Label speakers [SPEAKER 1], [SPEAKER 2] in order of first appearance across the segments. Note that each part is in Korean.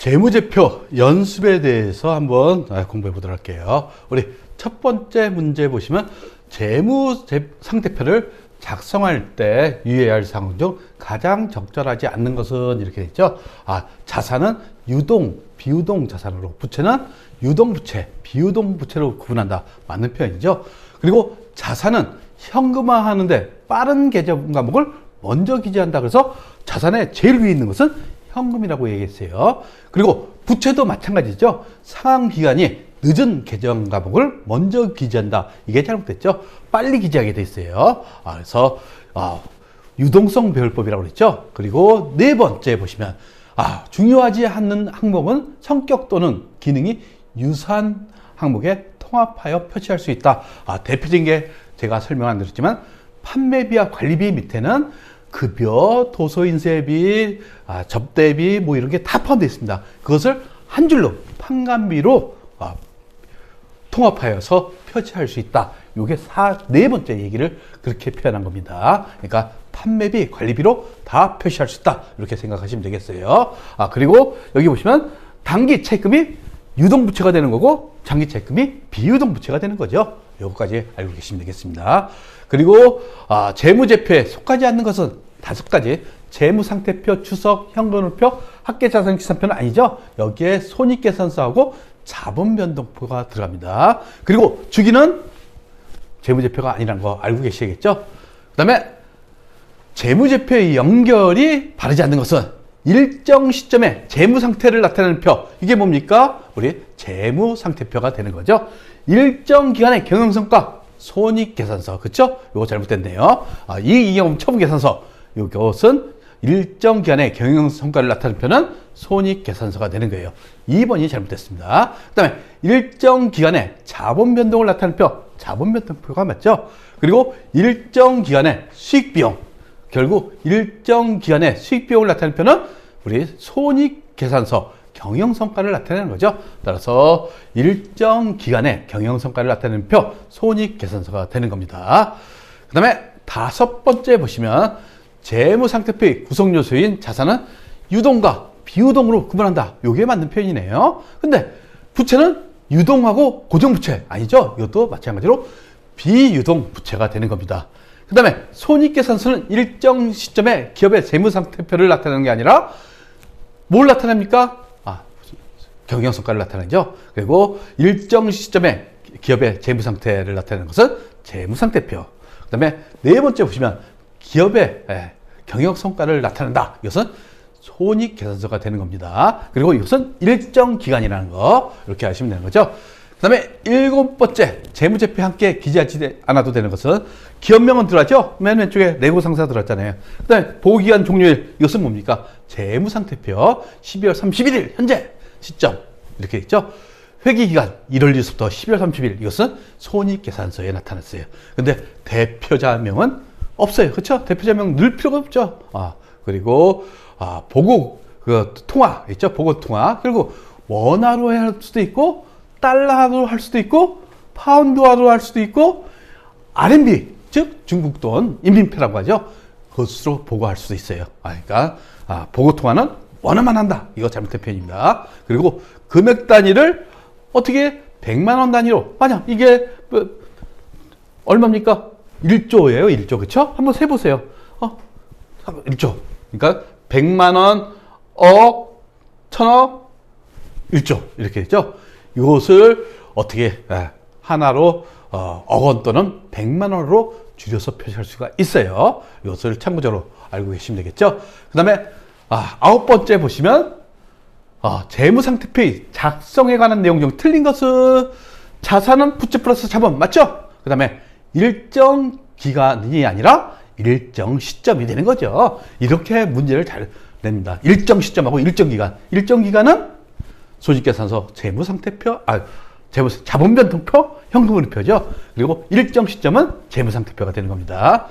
[SPEAKER 1] 재무제표 연습에 대해서 한번 공부해 보도록 할게요. 우리 첫 번째 문제 보시면 재무상태표를 작성할 때 유의해야 할 사항 중 가장 적절하지 않는 것은 이렇게 있죠. 자산은 유동, 비유동 자산으로, 부채는 유동 부채, 비유동 부채로 구분한다. 맞는 표현이죠. 그리고 자산은 현금화하는데 빠른 계정 과목을 먼저 기재한다. 그래서 자산의 제일 위에 있는 것은 현금이라고 얘기했어요. 그리고 부채도 마찬가지죠. 상환 기간이 늦은 계정 과목을 먼저 기재한다. 이게 잘못됐죠. 빨리 기재하게 돼 있어요. 그래서 유동성 배열법이라고 그랬죠. 그리고 네 번째 보시면 중요하지 않는 항목은 성격 또는 기능이 유사한 항목에 통합하여 표시할 수 있다. 대표적인 게 제가 설명 안 드렸지만 판매비와 관리비 밑에는 급여, 도서인쇄비, 접대비 뭐 이런 게 다 포함되어 있습니다. 그것을 한 줄로 판관비로 통합하여서 표시할 수 있다. 이게 네 번째 얘기를 그렇게 표현한 겁니다. 그러니까 판매비, 관리비로 다 표시할 수 있다. 이렇게 생각하시면 되겠어요. 그리고 여기 보시면 단기 채권이 유동부채가 되는 거고 장기 채권이 비유동부채가 되는 거죠. 요거까지 알고 계시면 되겠습니다. 그리고 재무제표에 속하지 않는 것은 5가지. 재무상태표, 추석, 현금흐름표, 합계자산기산표는 아니죠. 여기에 손익계산서하고 자본변동표가 들어갑니다. 그리고 주기는 재무제표가 아니라는 거 알고 계시겠죠. 그 다음에 재무제표의 연결이 바르지 않는 것은 일정 시점에 재무상태를 나타내는 표. 이게 뭡니까? 우리 재무상태표가 되는 거죠. 일정 기간의 경영성과 손익계산서. 그쵸? 이거 잘못됐네요. 이익이익 처분계산서. 이것은 일정 기간의 경영성과를 나타내는 표는 손익계산서가 되는 거예요. 2번이 잘못됐습니다. 그 다음에 일정 기간의 자본변동을 나타내는 표. 자본변동표가 맞죠? 그리고 일정 기간의 수익비용. 결국 일정 기간의 수익비용을 나타내는 표는 우리 손익계산서, 경영성과를 나타내는 거죠. 따라서 일정 기간의 경영성과를 나타내는 표, 손익계산서가 되는 겁니다. 그 다음에 5번째 보시면 재무상태표의 구성요소인 자산은 유동과 비유동으로 구분한다. 이게 맞는 표현이네요. 근데 부채는 유동하고 고정부채 아니죠? 이것도 마찬가지로 비유동 부채가 되는 겁니다. 그 다음에 손익계산서는 일정 시점에 기업의 재무상태표를 나타내는 게 아니라 뭘 나타냅니까? 경영성과를 나타내죠. 그리고 일정 시점에 기업의 재무상태를 나타내는 것은 재무상태표. 그 다음에 네 번째 보시면 기업의 경영성과를 나타낸다. 이것은 손익계산서가 되는 겁니다. 그리고 이것은 일정 기간이라는 거 이렇게 아시면 되는 거죠. 그 다음에 7번째 재무제표에 함께 기재하지 않아도 되는 것은 기업명은 들어가죠. 맨 왼쪽에 내고상사 들어갔잖아요. 그 다음에 보고기간 종료일. 이것은 뭡니까? 재무상태표 12월 31일 현재 시점 이렇게 있죠. 회기기간 1월 1일부터 12월 30일. 이것은 손익계산서에 나타났어요. 근데 대표자명은 없어요. 그렇죠? 대표자명 넣을 필요가 없죠. 그리고 보고 통화 있죠. 보고 통화. 그리고 원화로 할 수도 있고 달러로 할 수도 있고 파운드화로 할 수도 있고 RMB 즉 중국 돈 인민폐라고 하죠. 그것으로 보고할 수도 있어요. 그러니까 보고 통화는 원화만 한다. 이거 잘못된 표현입니다. 그리고 금액 단위를 어떻게 100만 원 단위로 만약 이게 얼마입니까? 1조예요. 1조. 그렇죠? 한번 세 보세요. 1조. 그러니까 100만 원, 억, 천억, 1조 이렇게 되죠. 이것을 어떻게 하나로 억 원 또는 100만 원으로 줄여서 표시할 수가 있어요. 이것을 참고적으로 알고 계시면 되겠죠. 그 다음에 9번째 보시면 재무상태표의 작성에 관한 내용 중 틀린 것은 자산은 부채 플러스 자본 맞죠? 그 다음에 일정 기간이 아니라 일정 시점이 되는 거죠. 이렇게 문제를 잘 냅니다. 일정 시점하고 일정 기간. 일정 기간은 손익계산서 재무상태표, 자본변동표, 현금흐름표죠. 그리고 일정 시점은 재무상태표가 되는 겁니다.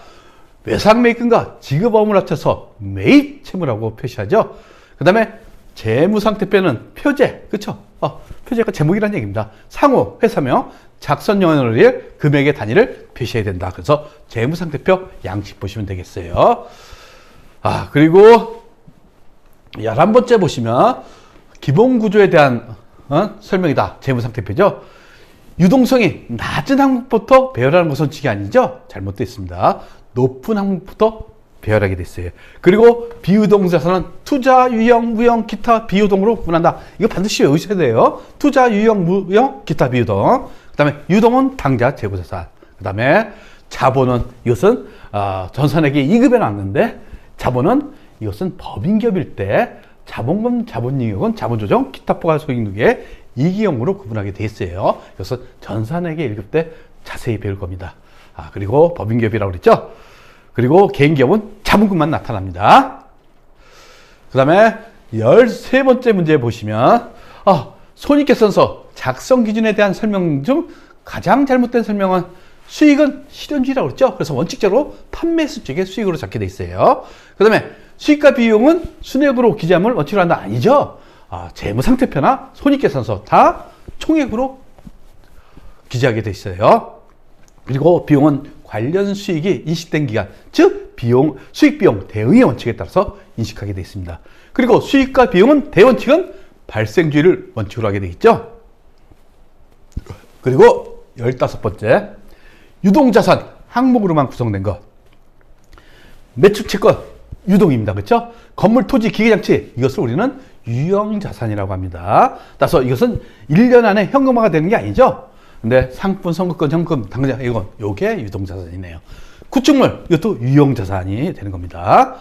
[SPEAKER 1] 외상매입금과 지급어음을 합쳐서 매입채무라고 표시하죠. 그 다음에 재무상태표는 표제, 그쵸? 표제가 제목이라는 얘기입니다. 상호, 회사명, 작성연월일, 금액의 단위를 표시해야 된다. 그래서 재무상태표 양식 보시면 되겠어요. 그리고 11번째 보시면 기본 구조에 대한 설명이다. 재무상태표죠. 유동성이 낮은 항목부터 배열하는 것은 지가 아니죠. 잘못되어 있습니다. 높은 항목부터 배열하게 됐어요. 그리고 비유동 자산은 투자, 유형, 무형, 기타, 비유동으로 구분한다. 이거 반드시 외우셔야 돼요. 투자, 유형, 무형, 기타, 비유동. 그 다음에 유동은 당자, 재고자산. 그 다음에 자본은 이것은 전산에게 2급에 나왔는데 자본은 이것은 법인기업일 때 자본금, 자본잉여금, 자본조정, 기타 포괄 소익누계 이기형으로 구분하게 돼 있어요. 이것은 전산회계 1급 때 자세히 배울 겁니다. 그리고 법인기업이라고 그랬죠. 그리고 개인기업은 자본금만 나타납니다. 그 다음에 13번째 문제 보시면 손익계산서 작성 기준에 대한 설명 중 가장 잘못된 설명은 수익은 실현주의라고 그랬죠. 그래서 원칙적으로 판매수 쪽에 수익으로 잡게 돼 있어요. 그 다음에 수익과 비용은 순액으로 기재함을 원칙으로 한다. 아니죠. 재무상태표나 손익계산서 다 총액으로 기재하게 돼 있어요. 그리고 비용은 관련 수익이 인식된 기간, 즉 수익비용 대응의 원칙에 따라서 인식하게 돼 있습니다. 그리고 수익과 비용은 대원칙은 발생주의를 원칙으로 하게 돼 있죠. 그리고 15번째 유동자산 항목으로만 구성된 것. 매출채권 유동입니다. 그렇죠? 건물, 토지, 기계장치 이것을 우리는 유형자산이라고 합니다. 따라서 이것은 1년 안에 현금화가 되는 게 아니죠. 근데 상품, 선급권, 현금, 당장 요게 유동자산이네요. 구축물 이것도 유형자산이 되는 겁니다.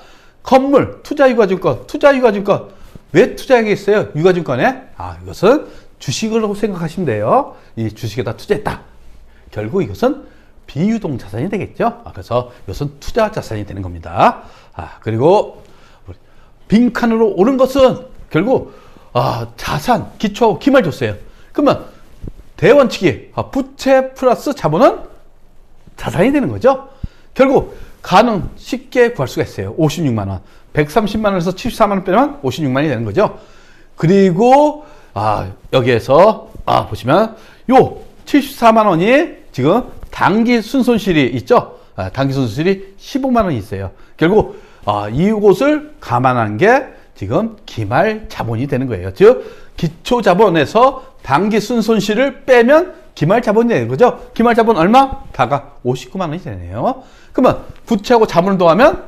[SPEAKER 1] 건물, 투자유가증권 왜 투자하겠어요? 유가증권에? 이것은 주식으로 생각하시면 돼요. 이 주식에다 투자했다. 결국 이것은 비유동자산이 되겠죠. 그래서 이것은 투자자산이 되는 겁니다. 그리고 빈칸으로 오른 것은 결국 자산, 기초하고 기말 줬어요. 그러면 대원칙이 부채 플러스 자본은 자산이 되는 거죠. 결국 가능 쉽게 구할 수가 있어요. 56만 원. 130만 원에서 74만 원 빼면 56만이 되는 거죠. 그리고 여기에서 보시면 요 74만 원이 지금 당기 순손실이 있죠. 당기 순손실이 15만 원이 있어요. 결국 이곳을 감안한 게 지금 기말 자본이 되는 거예요. 즉 기초 자본에서 당기 순손실을 빼면 기말 자본이 되는 거죠. 기말 자본 얼마? 다가 59만 원이 되네요. 그러면 부채하고 자본을 더하면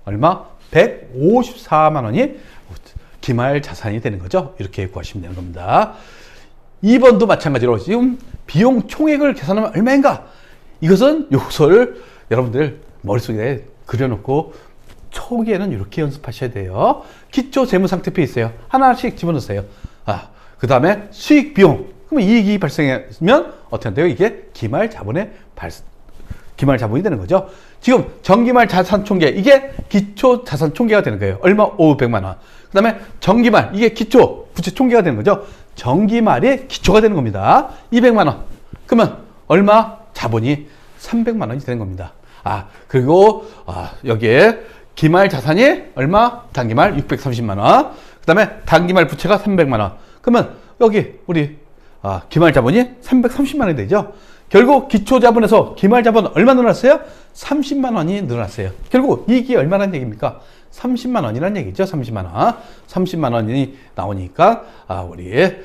[SPEAKER 1] 얼마? 154만 원이 기말 자산이 되는 거죠. 이렇게 구하시면 되는 겁니다. 2번도 마찬가지로 지금 비용 총액을 계산하면 얼마인가? 이것은 요소를 여러분들 머릿속에 그려놓고 초기에는 이렇게 연습하셔야 돼요. 기초 재무상태표 있어요. 하나씩 집어넣으세요. 그 다음에 수익 비용. 그러면 이익이 발생하면 어떻게 한대요? 이게 기말 자본의 기말 자본이 되는 거죠. 지금 정기말 자산 총계 이게 기초 자산 총계가 되는 거예요. 얼마? 500만 원. 그 다음에 정기말 이게 기초 부채 총계가 되는 거죠. 정기말이 기초가 되는 겁니다. 200만 원. 그러면 얼마? 자본이 300만 원이 되는 겁니다. 그리고 여기에 기말 자산이 얼마? 단기말 630만 원. 그 다음에 단기말 부채가 300만 원. 그러면 여기 우리 기말 자본이 330만 원이 되죠. 결국 기초 자본에서 기말 자본 얼마 늘어났어요? 30만 원이 늘어났어요. 결국 이익이 얼마라는 얘기입니까? 30만 원이라는 얘기죠. 30만 원. 30만 원이 나오니까 우리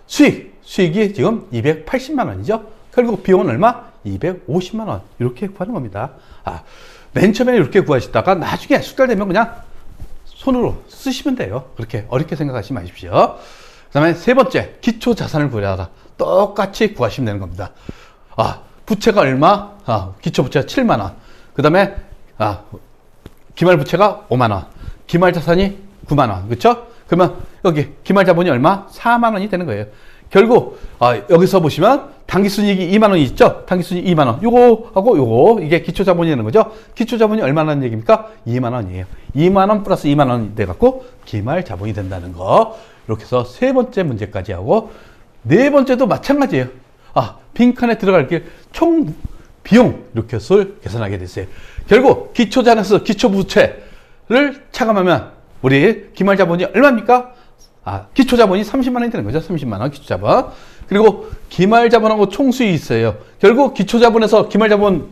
[SPEAKER 1] 수익이 지금 280만 원이죠. 결국 비용은 얼마? 250만 원. 이렇게 구하는 겁니다. 맨 처음에 이렇게 구하시다가 나중에 숙달되면 그냥 손으로 쓰시면 돼요. 그렇게 어렵게 생각하지 마십시오. 그 다음에 세 번째, 기초 자산을 구하라. 똑같이 구하시면 되는 겁니다. 부채가 얼마? 기초 부채가 7만 원. 그 다음에 기말 부채가 5만 원. 기말 자산이 9만 원. 그렇죠? 그러면 여기 기말 자본이 얼마? 4만 원이 되는 거예요. 결국 여기서 보시면 당기순이익이 2만 원이 있죠? 당기순이익 2만 원. 요거하고 요거 이게 기초자본이 되는 거죠? 기초자본이 얼마나 얘기입니까? 2만 원이에요. 2만 원 플러스 2만 원이 돼갖고 기말 자본이 된다는 거. 이렇게 해서 세 번째 문제까지 하고 네 번째도 마찬가지예요. 빈칸에 들어갈 길 총 비용 이렇게 해서 계산하게 됐어요. 결국 기초자산에서 기초부채를 차감하면 우리 기말 자본이 얼마입니까? 기초자본이 30만 원이 되는 거죠. 30만 원 기초자본. 그리고 기말자본하고 총수익이 있어요. 결국 기초자본에서 기말자본이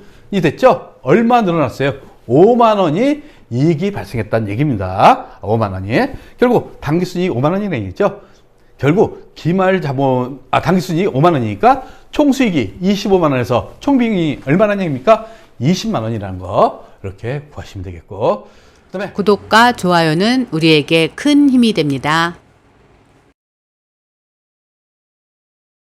[SPEAKER 1] 됐죠? 얼마 늘어났어요? 5만 원이 이익이 발생했다는 얘기입니다. 5만 원이. 결국 당기순이익 5만 원이라는 얘기죠. 결국 당기순이익 5만 원이니까 총수익이 25만 원에서 총비용이 얼마나 얘기입니까? 20만 원이라는 거 이렇게 구하시면 되겠고, 그다음에
[SPEAKER 2] 구독과 좋아요는 우리에게 큰 힘이 됩니다.